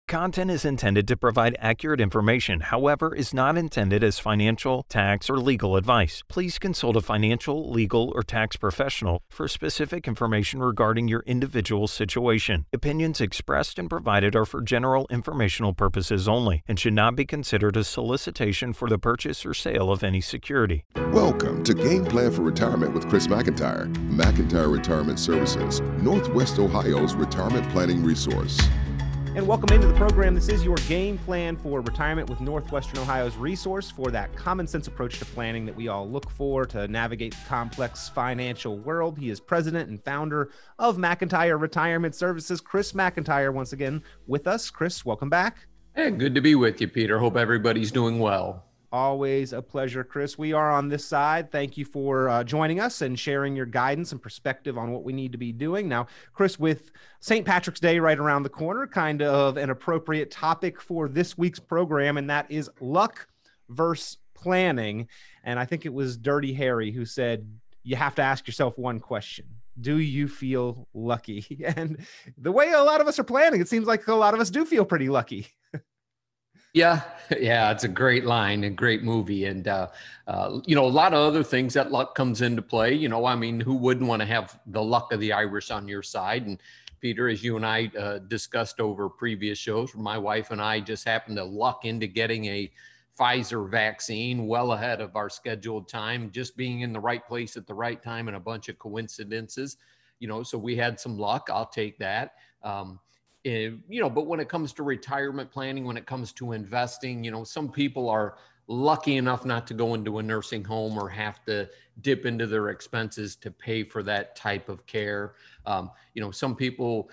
Content is intended to provide accurate information, however, is not intended as financial, tax, or legal advice. Please consult a financial, legal, or tax professional for specific information regarding your individual situation. Opinions expressed and provided are for general informational purposes only and should not be considered a solicitation for the purchase or sale of any security. Welcome to Game Plan for Retirement with Chris Mcintire. McIntyre Retirement Services, Northwest Ohio's retirement planning resource. And welcome into the program. This is your game plan for retirement with Northwestern Ohio's resource for that common sense approach to planning that we all look for to navigate the complex financial world. He is president and founder of McIntyre Retirement Services. Chris Mcintire, once again with us. Chris, welcome back. Hey, good to be with you, Peter. Hope everybody's doing well. Always a pleasure, Chris. We are on this side. Thank you for joining us and sharing your guidance and perspective on what we need to be doing. Now, Chris, with St. Patrick's Day right around the corner, kind of an appropriate topic for this week's program, and that is luck versus planning. And I think it was Dirty Harry who said, you have to ask yourself one question. Do you feel lucky? And the way a lot of us are planning, it seems like a lot of us do feel pretty lucky. Yeah, it's a great line and great movie. And, a lot of other things that luck comes into play. Who wouldn't want to have the luck of the Irish on your side? And Peter, as you and I discussed over previous shows, my wife and I just happened to luck into getting a Pfizer vaccine well ahead of our scheduled time, just being in the right place at the right time and a bunch of coincidences, so we had some luck. I'll take that. But when it comes to retirement planning, when it comes to investing, some people are lucky enough not to go into a nursing home or have to dip into their expenses to pay for that type of care. Some people,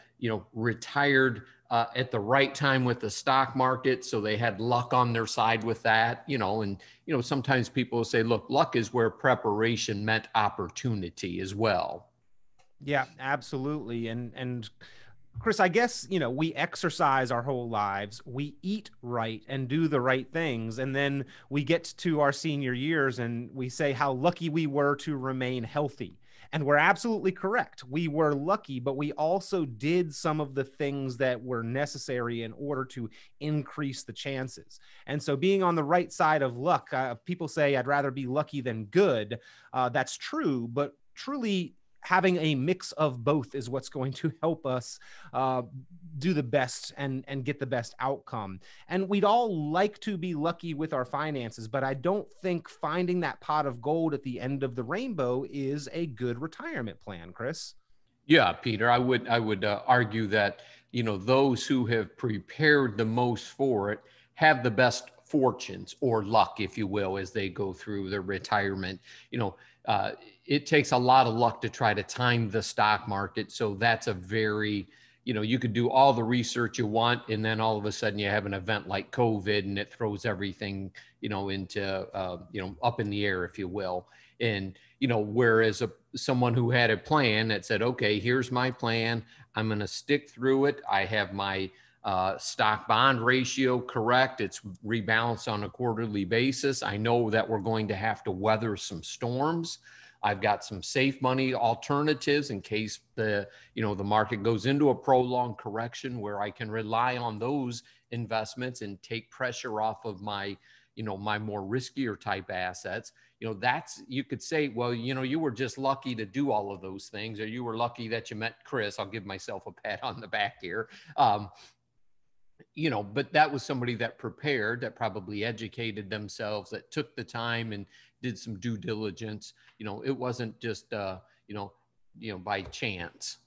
retired at the right time with the stock market, so they had luck on their side with that, sometimes people say, look, luck is where preparation met opportunity as well. Yeah, absolutely. And Chris, I guess, we exercise our whole lives, we eat right and do the right things, and then we get to our senior years and we say how lucky we were to remain healthy. And we're absolutely correct. We were lucky, but we also did some of the things that were necessary in order to increase the chances. And so being on the right side of luck, people say I'd rather be lucky than good. That's true, but truly having a mix of both is what's going to help us do the best and get the best outcome. And we'd all like to be lucky with our finances, but I don't think finding that pot of gold at the end of the rainbow is a good retirement plan, Chris. Yeah, Peter, I would argue that, those who have prepared the most for it have the best fortunes or luck, if you will, as they go through their retirement. It takes a lot of luck to try to time the stock market. So that's a very, you could do all the research you want, and then all of a sudden you have an event like COVID and it throws everything, into, up in the air, if you will. And, whereas someone who had a plan that said, okay, here's my plan, I'm going to stick through it. I have my stock bond ratio correct. It's rebalanced on a quarterly basis. I know that we're going to have to weather some storms. I've got some safe money alternatives in case the market goes into a prolonged correction where I can rely on those investments and take pressure off of my, my more riskier type assets. You could say, well, you were just lucky to do all of those things, or you were lucky that you met Chris. I'll give myself a pat on the back here. But that was somebody that prepared, that probably educated themselves, that took the time and did some due diligence. It wasn't just, by chance.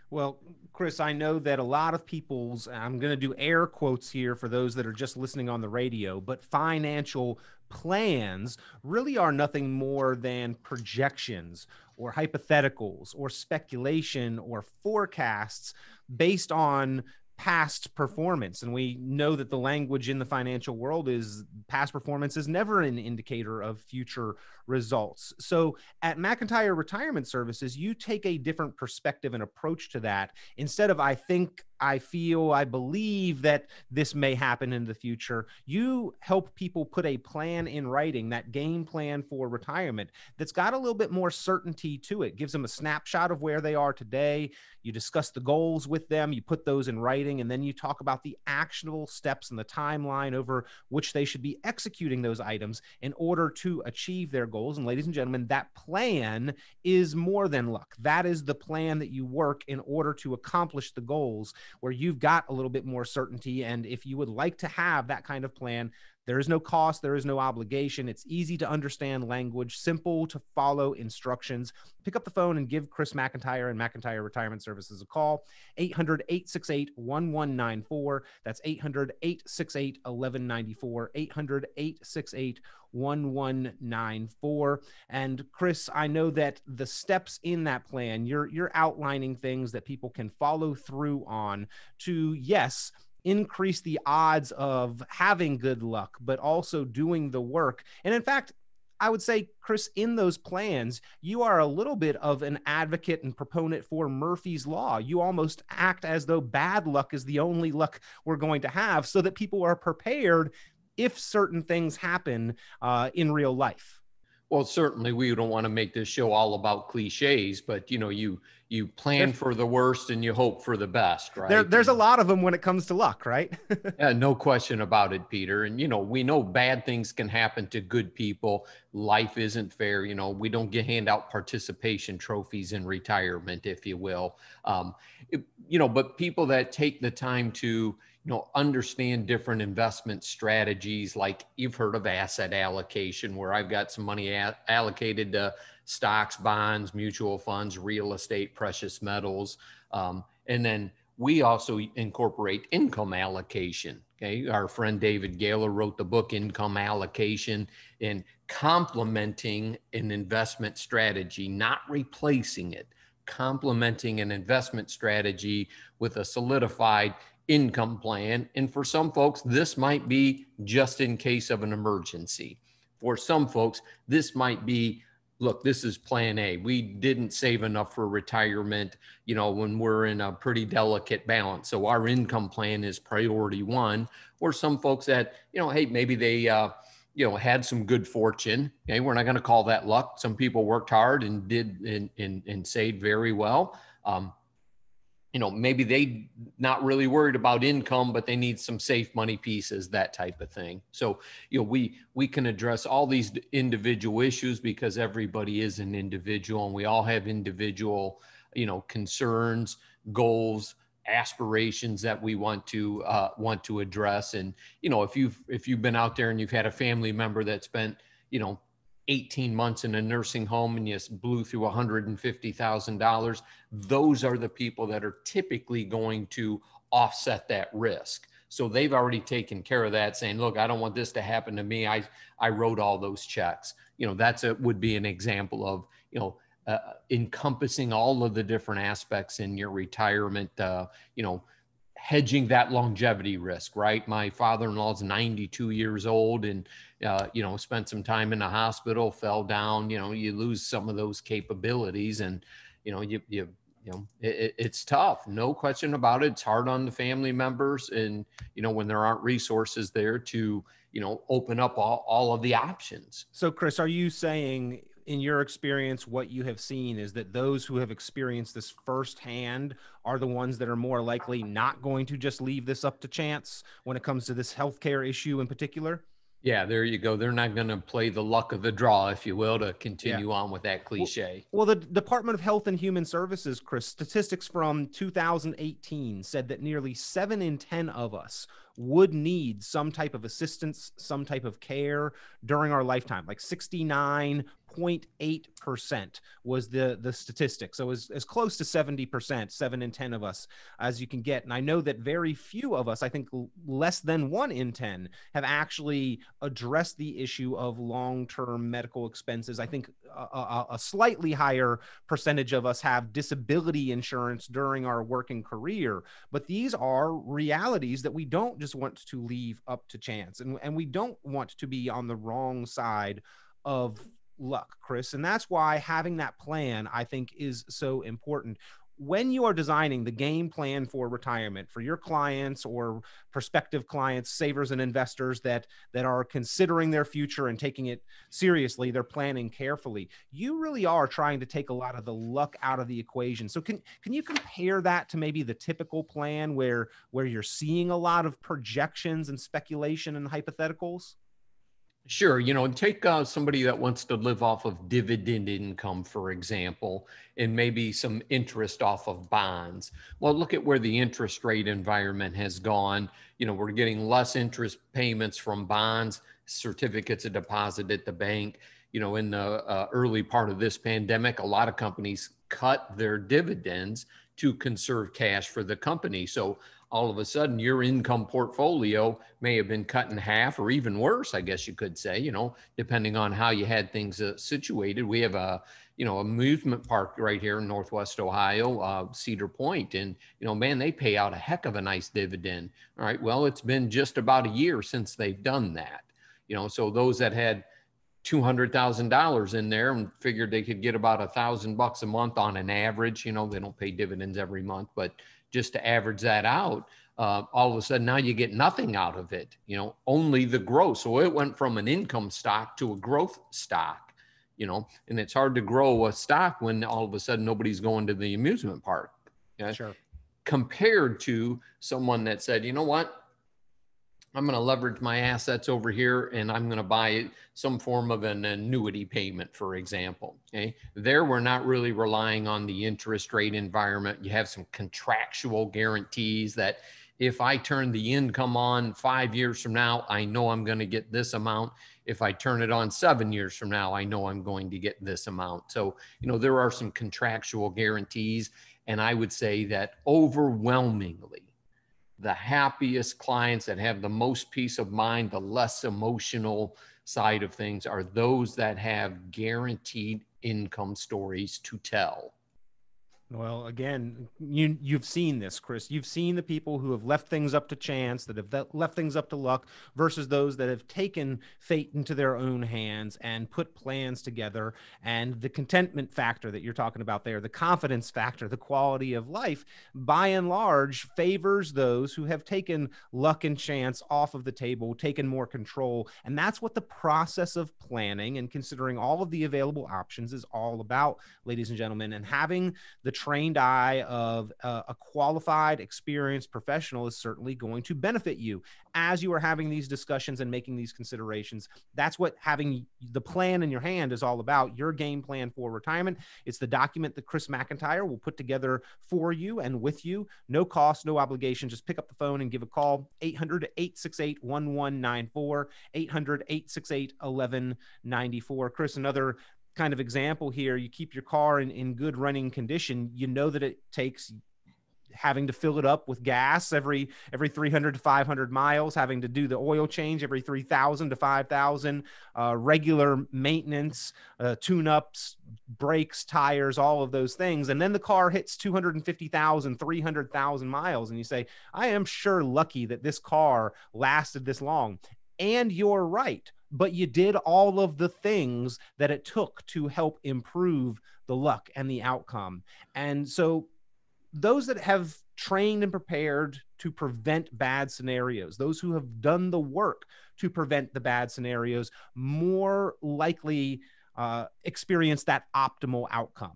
Well, Chris, I know that a lot of people's, I'm going to do air quotes here for those that are just listening on the radio, but financial plans really are nothing more than projections or hypotheticals or speculation or forecasts based on past performance. And we know that the language in the financial world is past performance is never an indicator of future results. So at McIntyre Retirement Services, you take a different perspective and approach to that. Instead of, I think I feel, I believe that this may happen in the future. You help people put a plan in writing, that game plan for retirement that's got a little bit more certainty to it, gives them a snapshot of where they are today. You discuss the goals with them, you put those in writing, and then you talk about the actionable steps and the timeline over which they should be executing those items in order to achieve their goals. And ladies and gentlemen, that plan is more than luck. That is the plan that you work in order to accomplish the goals, where you've got a little bit more certainty. And if you would like to have that kind of plan, there is no cost, there is no obligation. It's easy to understand language, simple to follow instructions. Pick up the phone and give Chris Mcintire and Mcintire Retirement Services a call, 800-868-1194. That's 800-868-1194, 800-868-1194. And Chris, I know that the steps in that plan, you're outlining things that people can follow through on to, yes, increase the odds of having good luck, but also doing the work. And in fact, I would say, Chris, in those plans, you are a little bit of an advocate and proponent for Murphy's Law. You almost act as though bad luck is the only luck we're going to have, so that people are prepared if certain things happen in real life. Well, certainly we don't want to make this show all about cliches, but you plan for the worst and you hope for the best, right? There's a lot of them when it comes to luck, right? Yeah, no question about it, Peter. And we know bad things can happen to good people. Life isn't fair. We don't hand out participation trophies in retirement, if you will. But people that take the time to understand different investment strategies, like you've heard of asset allocation, where I've got some money allocated to stocks, bonds, mutual funds, real estate, precious metals. And then we also incorporate income allocation. Okay. Our friend David Gaylor wrote the book Income Allocation, and complementing an investment strategy, not replacing it, complementing an investment strategy with a solidified income plan. And for some folks, this might be just in case of an emergency. For some folks, this might be, look, this is plan A. We didn't save enough for retirement, when we're in a pretty delicate balance. So our income plan is priority one. Or some folks that, hey, maybe they, had some good fortune. Okay. We're not going to call that luck. Some people worked hard and did and saved very well. Maybe they not really worried about income, but they need some safe money pieces, that type of thing. So, we can address all these individual issues because everybody is an individual, and we all have individual, concerns, goals, aspirations that we want to address. And, if you've been out there and you've had a family member that spent, 18 months in a nursing home and you blew through $150,000, those are the people that are typically going to offset that risk. So they've already taken care of that, saying, look, I don't want this to happen to me. I wrote all those checks. Would be an example of, encompassing all of the different aspects in your retirement, hedging that longevity risk, right? My father-in-law is 92 years old and, spent some time in the hospital, fell down, you lose some of those capabilities, and, it's tough. No question about it. It's hard on the family members. And, when there aren't resources there to, open up all of the options. So Chris, are you saying, in your experience, what you have seen is that those who have experienced this firsthand are the ones that are more likely not going to just leave this up to chance when it comes to this healthcare issue in particular? Yeah, there you go. They're not going to play the luck of the draw, if you will, to continue on with that cliche. Well, the Department of Health and Human Services, Chris, statistics from 2018 said that nearly 7 in 10 of us would need some type of assistance, some type of care during our lifetime. Like 69.8% was the statistic. So as close to 70%, 7 in 10 of us, as you can get. And I know that very few of us, I think less than 1 in 10, have actually addressed the issue of long-term medical expenses. I think a slightly higher percentage of us have disability insurance during our working career. But these are realities that we don't just want to leave up to chance. And we don't want to be on the wrong side of luck, Chris. And that's why having that plan, I think, is so important. when you are designing the game plan for retirement for your clients or prospective clients, savers and investors that are considering their future and taking it seriously, they're planning carefully, you really are trying to take a lot of the luck out of the equation. So can you compare that to maybe the typical plan where you're seeing a lot of projections and speculation and hypotheticals? Sure. Take somebody that wants to live off of dividend income, for example, and maybe some interest off of bonds. Well, look at where the interest rate environment has gone. We're getting less interest payments from bonds, certificates of deposit at the bank. In the early part of this pandemic, a lot of companies cut their dividends to conserve cash for the company. So all of a sudden your income portfolio may have been cut in half, or even worse, I guess you could say, depending on how you had things situated. We have a amusement park right here in Northwest Ohio, Cedar Point. And, man, they pay out a heck of a nice dividend. All right. Well, it's been just about a year since they've done that. So those that had $200,000 in there and figured they could get about $1,000 a month on an average, they don't pay dividends every month, but just to average that out, all of a sudden now you get nothing out of it, only the growth. So it went from an income stock to a growth stock, and it's hard to grow a stock when all of a sudden nobody's going to the amusement park. Sure. Compared to someone that said, you know what, I'm going to leverage my assets over here and I'm going to buy some form of an annuity payment, for example. Okay. There, we're not really relying on the interest rate environment. You have some contractual guarantees that if I turn the income on 5 years from now, I know I'm going to get this amount. If I turn it on 7 years from now, I know I'm going to get this amount. So, there are some contractual guarantees. And I would say that overwhelmingly, the happiest clients that have the most peace of mind, the less emotional side of things, are those that have guaranteed income stories to tell. Well, again, you've seen this, Chris. You've seen the people who have left things up to chance, that have left things up to luck, versus those that have taken fate into their own hands and put plans together. And the contentment factor that you're talking about there, the confidence factor, the quality of life, by and large, favors those who have taken luck and chance off of the table, taken more control. And that's what the process of planning and considering all of the available options is all about, ladies and gentlemen. And having the trained eye of a qualified, experienced professional is certainly going to benefit you as you are having these discussions and making these considerations. That's what having the plan in your hand is all about, your game plan for retirement. It's the document that Chris Mcintire will put together for you and with you. No cost, no obligation. Just pick up the phone and give a call, 800-868-1194, 800-868-1194. Chris, another kind of example here, you keep your car in good running condition. You know that it takes having to fill it up with gas every 300 to 500 miles, having to do the oil change every 3,000 to 5,000, regular maintenance, tune-ups, brakes, tires, all of those things. And then the car hits 250,000, 300,000 miles. And you say, I am sure lucky that this car lasted this long. And you're right. But you did all of the things that it took to help improve the luck and the outcome. And so those that have trained and prepared to prevent bad scenarios, those who have done the work to prevent the bad scenarios, more likely experience that optimal outcome.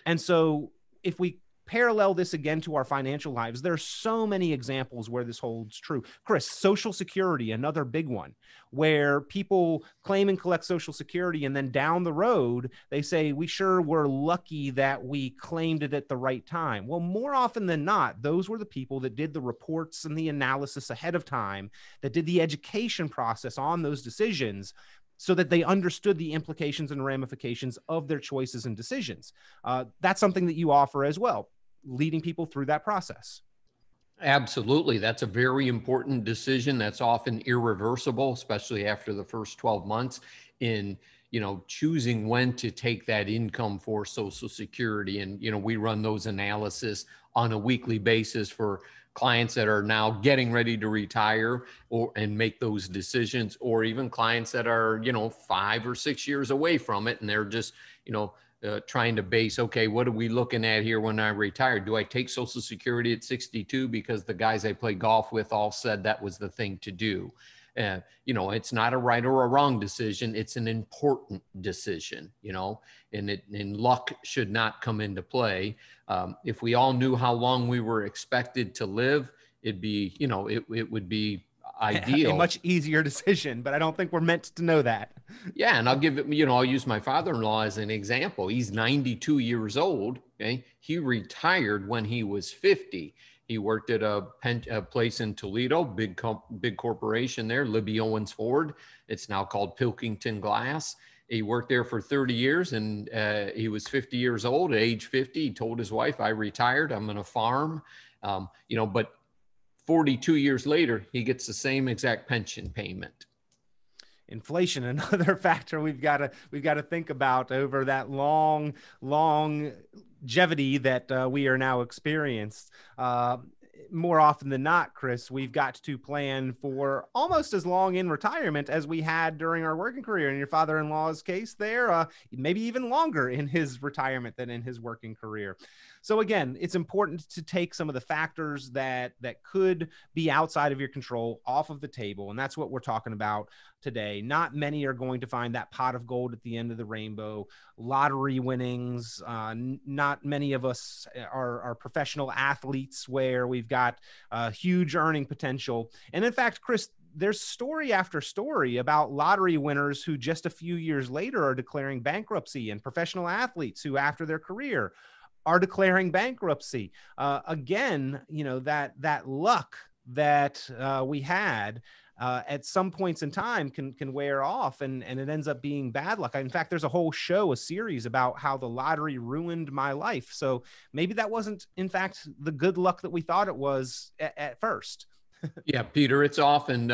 And so if we parallel this again to our financial lives, there's so many examples where this holds true. Chris, Social Security, another big one, where people claim and collect Social Security, and then down the road, they say, we sure were lucky that we claimed it at the right time. Well, more often than not, those were the people that did the reports and the analysis ahead of time, that did the education process on those decisions, so that they understood the implications and ramifications of their choices and decisions. That's something that you offer as well, leading people through that process. Absolutely. That's a very important decision that's often irreversible, especially after the first 12 months in, choosing when to take that income for Social Security. And, we run those analysis on a weekly basis for clients that are now getting ready to retire and make those decisions, or even clients that are, 5 or 6 years away from it. And they're just, trying to base, okay, what are we looking at here when I retire? Do I take Social Security at 62 because the guys I play golf with all said that was the thing to do? It's not a right or a wrong decision. It's an important decision, and luck should not come into play. If we all knew how long we were expected to live, it'd be, it would be ideal. A much easier decision, but I don't think we're meant to know that. Yeah. And I'll give it, I'll use my father-in-law as an example. He's 92 years old. Okay. He retired when he was 50. He worked at a place in Toledo, big corporation there, Libby Owens Ford. It's now called Pilkington Glass. He worked there for 30 years and he was 50 years old. At age 50, he told his wife, I retired, I'm going to farm. But 42 years later, he gets the same exact pension payment. Inflation, another factor we've got to think about over that long longevity that we are now experienced. More often than not, Chris, we've got to plan for almost as long in retirement as we had during our working career. In your father-in-law's case there, maybe even longer in his retirement than in his working career. So again, it's important to take some of the factors that could be outside of your control off of the table. And that's what we're talking about today. Not many are going to find that pot of gold at the end of the rainbow. Lottery winnings. Not many of us are professional athletes where we've got huge earning potential. And in fact, Chris, there's story after story about lottery winners who just a few years later are declaring bankruptcy, and professional athletes who after their career are declaring bankruptcy. Again, that luck that we had at some points in time can wear off, and it ends up being bad luck. In fact, there's a whole show, a series about how the lottery ruined my life. So maybe that wasn't, in fact, the good luck that we thought it was at first. Yeah, Peter, it's often,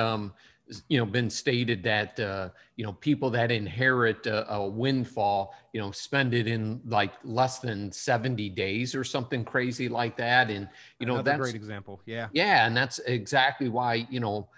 been stated that, people that inherit a windfall, spend it in like less than 70 days or something crazy like that. And, Another that's a great example. Yeah. Yeah. And that's exactly why, I'm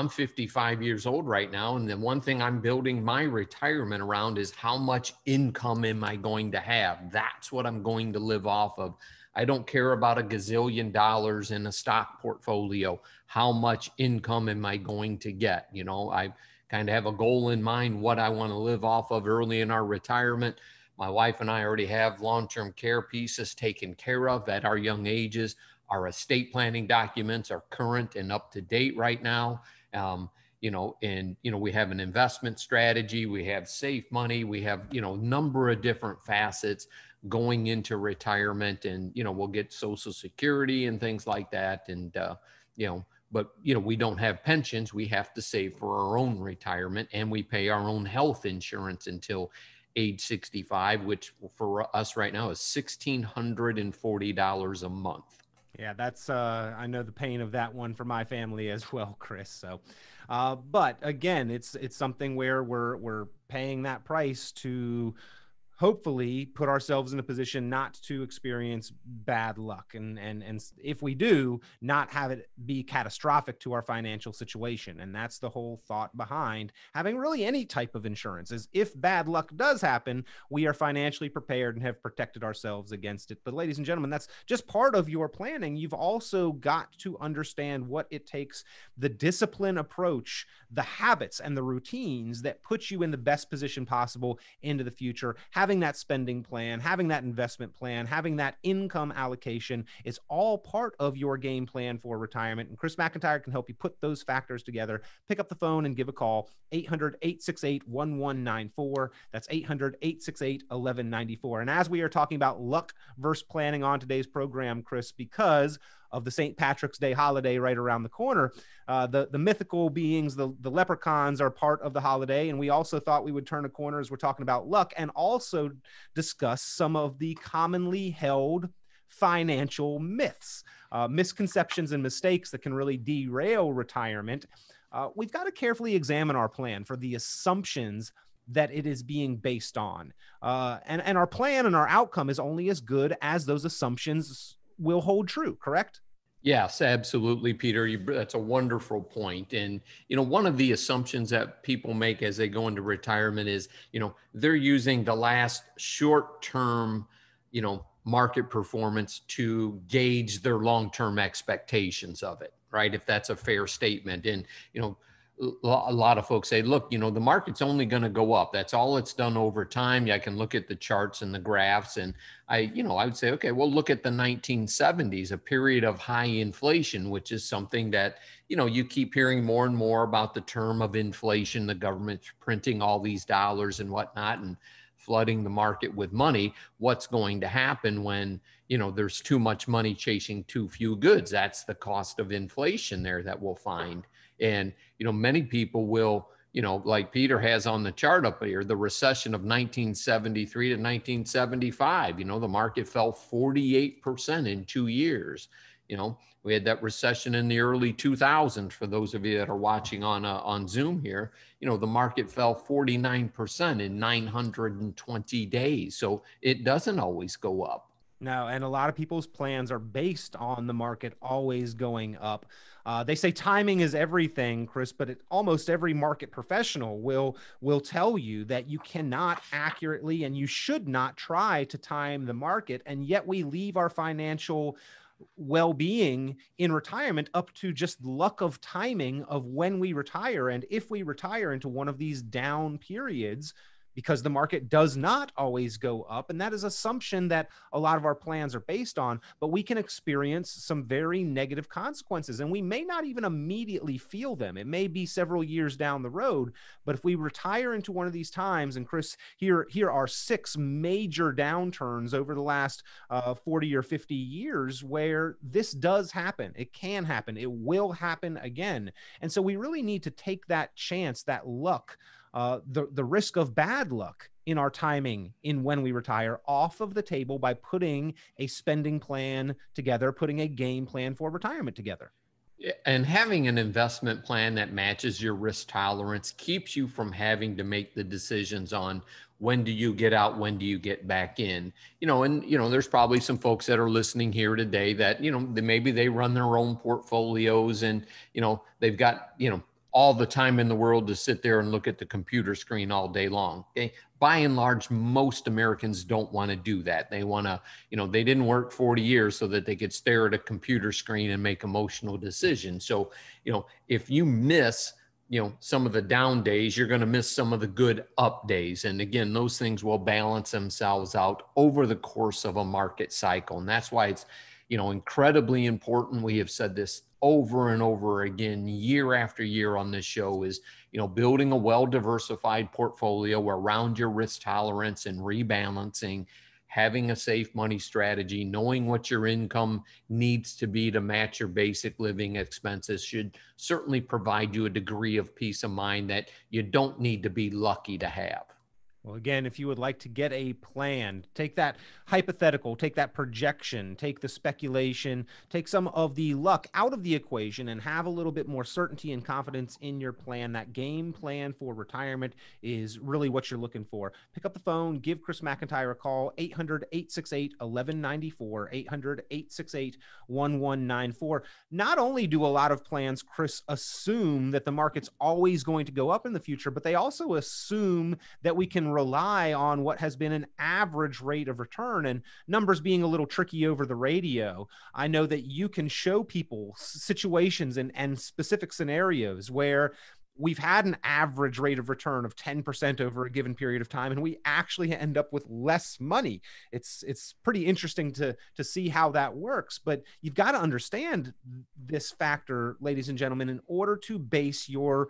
55 years old right now. And the one thing I'm building my retirement around is how much income am I going to have? That's what I'm going to live off of. I don't care about a gazillion dollars in a stock portfolio. How much income am I going to get? I kind of have a goal in mind, what I want to live off of early in our retirement. My wife and I already have long-term care pieces taken care of at our young ages. Our estate planning documents are current and up to date right now. We have an investment strategy. We have safe money. We have, a number of different facets going into retirement, and, we'll get Social Security and things like that. And, we don't have pensions. We have to save for our own retirement, and we pay our own health insurance until age 65, which for us right now is $1,640 a month. Yeah, that's, I know the pain of that one for my family as well, Chris. So, but again, it's something where we're paying that price to hopefully put ourselves in a position not to experience bad luck. And if we do, not have it be catastrophic to our financial situation. And that's the whole thought behind having really any type of insurance, is if bad luck does happen, we are financially prepared and have protected ourselves against it. But ladies and gentlemen, that's just part of your planning. You've also got to understand what it takes, the discipline approach, the habits and the routines that put you in the best position possible into the future. Having that spending plan, having that investment plan, having that income allocation is all part of your game plan for retirement. And Chris Mcintire can help you put those factors together. Pick up the phone and give a call, 800-868-1194. That's 800-868-1194. And as we are talking about luck versus planning on today's program, Chris, because of the St. Patrick's Day holiday right around the corner, the mythical beings, the leprechauns, are part of the holiday. And we also thought we would turn a corner as we're talking about luck and also discuss some of the commonly held financial myths, misconceptions and mistakes that can really derail retirement. We've got to carefully examine our plan for the assumptions that it is being based on. And our plan and our outcome is only as good as those assumptions will hold true, correct? Yes, absolutely, Peter. That's a wonderful point. And, one of the assumptions that people make as they go into retirement is, they're using the last short term, market performance to gauge their long term expectations of it, right? If that's a fair statement. And, a lot of folks say, look, the market's only going to go up. That's all it's done over time. Yeah, I can look at the charts and the graphs, and I would say, okay, well, look at the 1970s, a period of high inflation, which is something that, you keep hearing more and more about the term of inflation, the government printing all these dollars and whatnot, and flooding the market with money. What's going to happen when, there's too much money chasing too few goods? That's the cost of inflation there that we'll find. And, many people will, like Peter has on the chart up here, the recession of 1973 to 1975, the market fell 48% in 2 years. We had that recession in the early 2000s. For those of you that are watching on Zoom here, the market fell 49% in 920 days. So it doesn't always go up. No, and a lot of people's plans are based on the market always going up. They say timing is everything, Chris, but almost every market professional will tell you that you cannot accurately and you should not try to time the market. And yet we leave our financial well-being in retirement up to just luck of timing of when we retire. And if we retire into one of these down periods, because the market does not always go up. And that is assumption that a lot of our plans are based on, but we can experience some very negative consequences, and we may not even immediately feel them. It may be several years down the road, but if we retire into one of these times, and Chris, here are 6 major downturns over the last 40 or 50 years where this does happen. It can happen. It will happen again. And so we really need to take that chance, that luck, the risk of bad luck in our timing in when we retire off of the table by putting a spending plan together, putting a game plan for retirement together. And having an investment plan that matches your risk tolerance keeps you from having to make the decisions on when do you get out, when do you get back in. There's probably some folks that are listening here today that, maybe they run their own portfolios and, they've got, all the time in the world to sit there and look at the computer screen all day long. Okay. By and large, most Americans don't want to do that. They want to, they didn't work 40 years so that they could stare at a computer screen and make emotional decisions. So, if you miss, some of the down days, you're going to miss some of the good up days. And again, those things will balance themselves out over the course of a market cycle. And that's why it's, incredibly important. We have said this over and over again, year after year on this show, is, building a well-diversified portfolio around your risk tolerance and rebalancing, having a safe money strategy, knowing what your income needs to be to match your basic living expenses should certainly provide you a degree of peace of mind that you don't need to be lucky to have. Well, again, if you would like to get a plan, take that hypothetical, take that projection, take the speculation, take some of the luck out of the equation and have a little bit more certainty and confidence in your plan, that game plan for retirement is really what you're looking for. Pick up the phone, give Chris Mcintire a call, 800-868-1194, 800-868-1194. Not only do a lot of plans, Chris, assume that the market's always going to go up in the future, but they also assume that we can rely on what has been an average rate of return, and numbers being a little tricky over the radio. I know that you can show people situations and specific scenarios where we've had an average rate of return of 10% over a given period of time, and we actually end up with less money. It's pretty interesting to see how that works, but you've got to understand this factor, ladies and gentlemen, in order to base your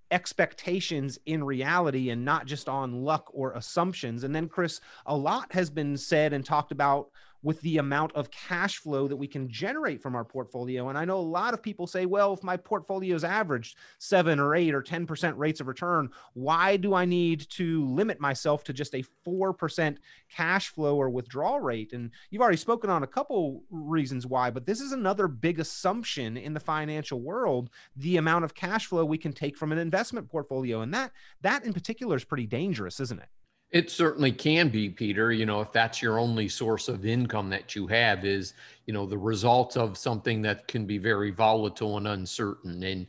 expectations in reality and not just on luck or assumptions. And then, Chris, a lot has been said and talked about with the amount of cash flow that we can generate from our portfolio. And I know a lot of people say, well, if my portfolio's averaged 7 or 8 or 10% rates of return, why do I need to limit myself to just a 4% cash flow or withdrawal rate? And you've already spoken on a couple reasons why, but this is another big assumption in the financial world, the amount of cash flow we can take from an investment portfolio. And that in particular is pretty dangerous, isn't it? It certainly can be, Peter. If that's your only source of income that you have is, the result of something that can be very volatile and uncertain. And,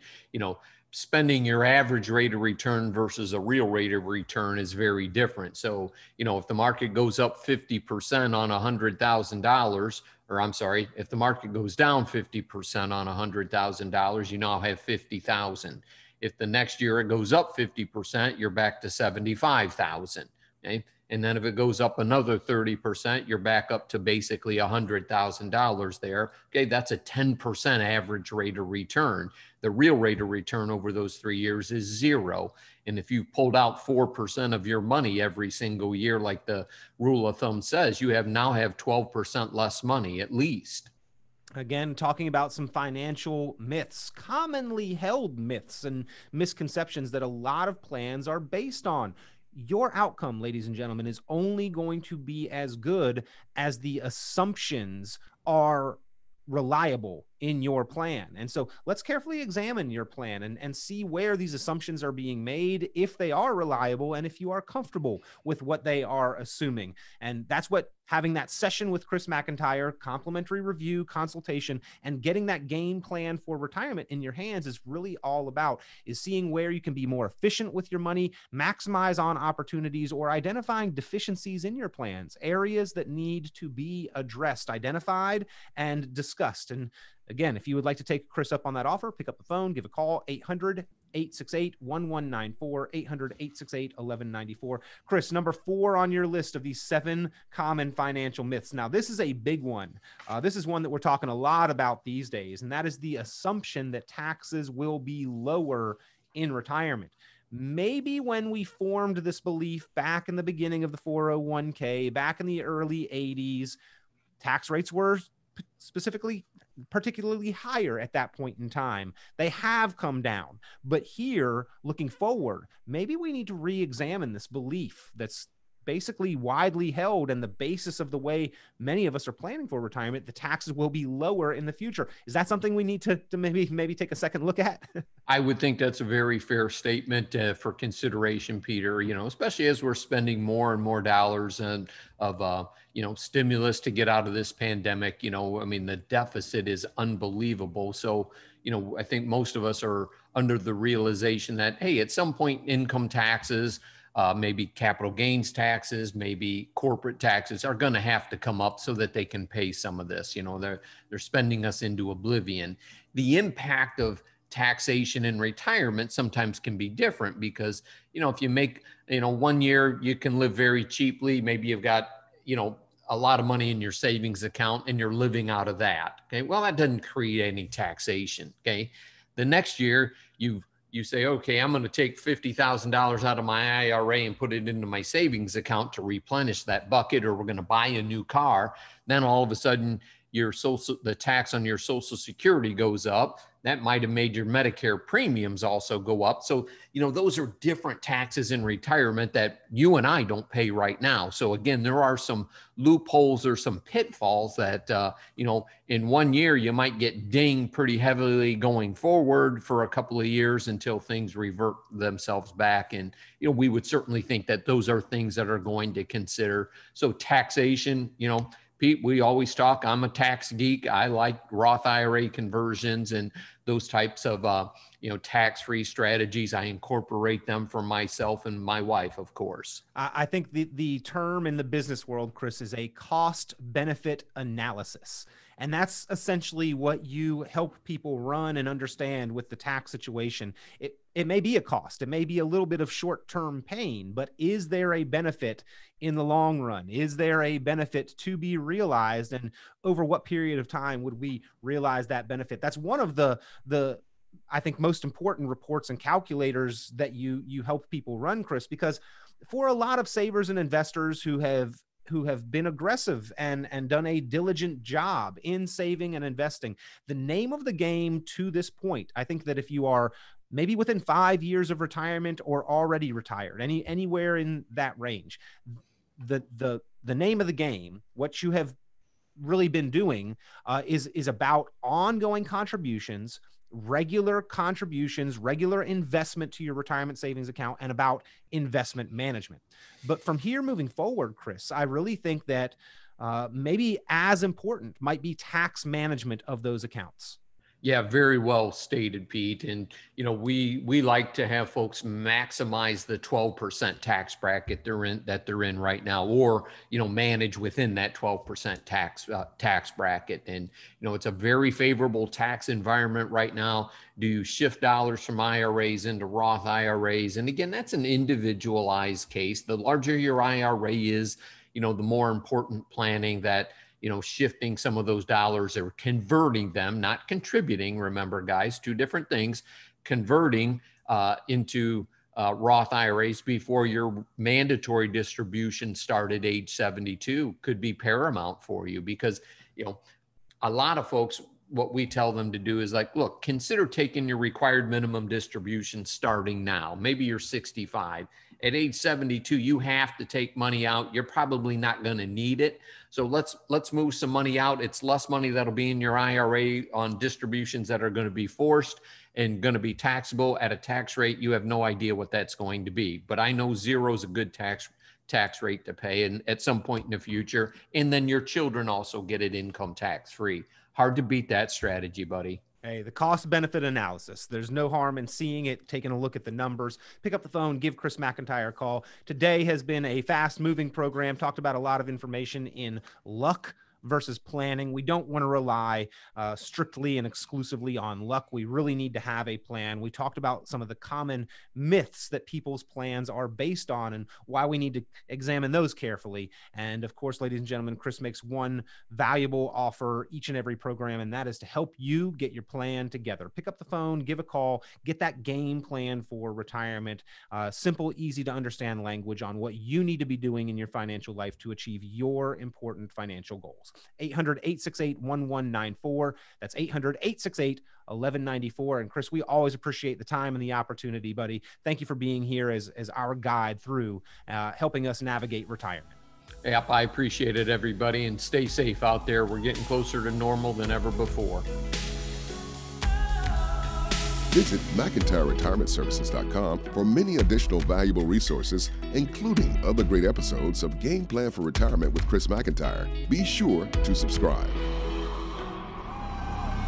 spending your average rate of return versus a real rate of return is very different. So, if the market goes up 50% on $100,000, or I'm sorry, if the market goes down 50% on $100,000, you now have 50,000. If the next year it goes up 50%, you're back to 75,000. Okay. And then if it goes up another 30%, you're back up to basically $100,000 there. Okay. That's a 10% average rate of return. The real rate of return over those 3 years is 0. And if you've pulled out 4% of your money every single year, like the rule of thumb says, you now have 12% less money at least. Again, talking about some financial myths, commonly held myths and misconceptions that a lot of plans are based on. Your outcome, ladies and gentlemen, is only going to be as good as the assumptions are reliable in your plan. And so let's carefully examine your plan and see where these assumptions are being made, if they are reliable, and if you are comfortable with what they are assuming. And that's what having that session with Chris Mcintire, complimentary review, consultation, and getting that game plan for retirement in your hands is really all about, is seeing where you can be more efficient with your money, maximize on opportunities, or identifying deficiencies in your plans, areas that need to be addressed, identified, and discussed. And again, if you would like to take Chris up on that offer, pick up the phone, give a call, 800-868-1194, 800-868-1194. Chris, number 4 on your list of these 7 common financial myths. Now, this is a big one. This is one that we're talking a lot about these days, and that is the assumption that taxes will be lower in retirement. Maybe when we formed this belief back in the beginning of the 401k, back in the early 80s, tax rates were particularly higher at that point in time. They have come down, but here, looking forward, maybe we need to re-examine this belief that's basically widely held and the basis of the way many of us are planning for retirement. The taxes will be lower in the future. Is that something we need to maybe take a second look at? I would think that's a very fair statement for consideration, Peter, especially as we're spending more and more dollars and of stimulus to get out of this pandemic. The deficit is unbelievable. So, I think most of us are under the realization that, hey, at some point, income taxes, maybe capital gains taxes, maybe corporate taxes are going to have to come up so that they can pay some of this. They're spending us into oblivion. The impact of taxation in retirement sometimes can be different because, if you make, 1 year you can live very cheaply. Maybe you've got, a lot of money in your savings account and you're living out of that. Okay. Well, that doesn't create any taxation. Okay. The next year you say, okay, I'm going to take $50,000 out of my IRA and put it into my savings account to replenish that bucket, or we're going to buy a new car. Then all of a sudden the tax on your Social Security goes up. That might have made your Medicare premiums also go up. So, those are different taxes in retirement that you and I don't pay right now. So again, there are some loopholes or some pitfalls that, in 1 year, you might get dinged pretty heavily going forward for a couple of years until things revert themselves back. And, we would certainly think that those are things that are going to consider. So taxation, Pete, we always talk, I'm a tax geek. I like Roth IRA conversions and those types of, tax-free strategies. I incorporate them for myself and my wife, of course. I think the term in the business world, Chris, is a cost-benefit analysis. And that's essentially what you help people run and understand with the tax situation. It may be a cost. It may be a little bit of short-term pain, but is there a benefit in the long run? Is there a benefit to be realized? And over what period of time would we realize that benefit? That's one of the I think most important reports and calculators that you help people run, Chris, because for a lot of savers and investors who have been aggressive and done a diligent job in saving and investing, the name of the game to this point, I think that if you are maybe within 5 years of retirement or already retired, anywhere in that range, the name of the game, what you have really been doing is about ongoing contributions regular contributions, regular investment to your retirement savings account, and about investment management. But from here moving forward, Chris, I really think that maybe as important might be tax management of those accounts. Yeah, very well stated, Pete. And, we like to have folks maximize the 12% tax bracket that they're in right now, or, manage within that 12% tax bracket. And, it's a very favorable tax environment right now. Do you shift dollars from IRAs into Roth IRAs? And again, that's an individualized case. The larger your IRA is, the more important planning that, shifting some of those dollars or converting them, not contributing. Remember, guys, two different things. Converting into Roth IRAs before your mandatory distribution start at age 72 could be paramount for you, because, a lot of folks, what we tell them to do is like, look, consider taking your required minimum distribution starting now. Maybe you're 65. At age 72, you have to take money out. You're probably not going to need it. So let's move some money out. It's less money that'll be in your IRA on distributions that are going to be forced and going to be taxable at a tax rate. You have no idea what that's going to be. But I know zero is a good tax rate to pay, and at some point in the future. And then your children also get it income tax free. Hard to beat that strategy, buddy. Hey, the cost benefit analysis. There's no harm in seeing it, taking a look at the numbers. Pick up the phone, give Chris Mcintire a call. Today has been a fast moving program. Talked about a lot of information in luck versus planning. We don't want to rely strictly and exclusively on luck. We really need to have a plan. We talked about some of the common myths that people's plans are based on and why we need to examine those carefully. And of course, ladies and gentlemen, Chris makes one valuable offer each and every program, and that is to help you get your plan together. Pick up the phone, give a call, get that game plan for retirement. Simple, easy to understand language on what you need to be doing in your financial life to achieve your important financial goals. 800-868-1194. That's 800-868-1194. And Chris, we always appreciate the time and the opportunity, buddy. Thank you for being here as our guide through helping us navigate retirement. Yep, I appreciate it, everybody, and stay safe out there. We're getting closer to normal than ever before. Visit McIntyreRetirementServices.com for many additional valuable resources, including other great episodes of Game Plan for Retirement with Chris Mcintire. Be sure to subscribe.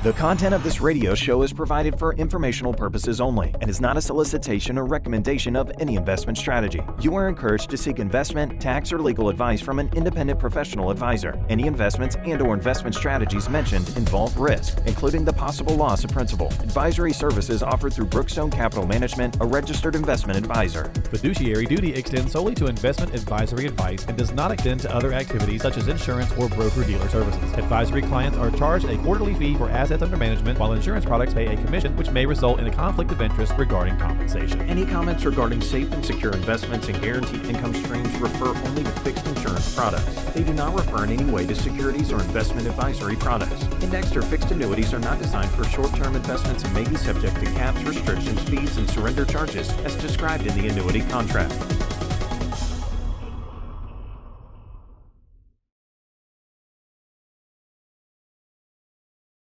The content of this radio show is provided for informational purposes only and is not a solicitation or recommendation of any investment strategy. You are encouraged to seek investment, tax, or legal advice from an independent professional advisor. Any investments and/or investment strategies mentioned involve risk, including the possible loss of principal. Advisory services offered through Brookstone Capital Management, a registered investment advisor. Fiduciary duty extends solely to investment advisory advice and does not extend to other activities such as insurance or broker-dealer services. Advisory clients are charged a quarterly fee for assets under management, while insurance products pay a commission, which may result in a conflict of interest regarding compensation. Any comments regarding safe and secure investments and guaranteed income streams refer only to fixed insurance products. They do not refer in any way to securities or investment advisory products. Indexed or fixed annuities are not designed for short-term investments and may be subject to caps, restrictions, fees, and surrender charges as described in the annuity contract.